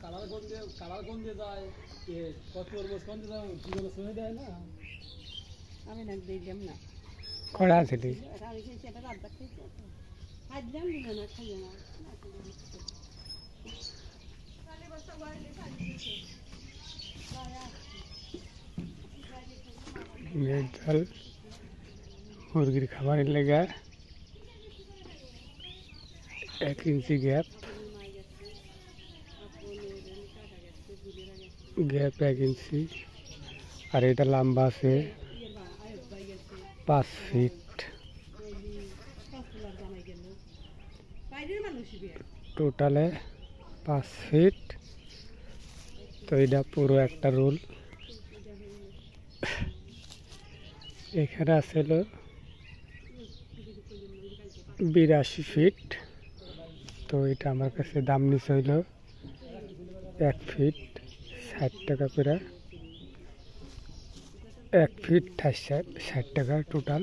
colour কোন দিয়ে যায় কত কোন দিয়ে যায় জীবনে শুনে দেয় না আমি না দিলাম না কড়া আছে দি আমি সেই সেটা রাত দেখতেছি আজ জান দিল না খাইয়ে না কালে বসা গাড়ি খাইছে মেজল মুরগির খাবারের লেগা 1 ইঞ্চি গ্যাপ 1 ইঞ্চি আর এটা লম্বা আছে 5 ফিট টোটালে 5 ফিট তো এটা পুরো একটা রুল এখানে আছে 82 ফিট তো এটা আমার কাছে দাম নিছে হইল 1 ফিট 60 টাকা করে 1 ফিট 60 টাকা টোটাল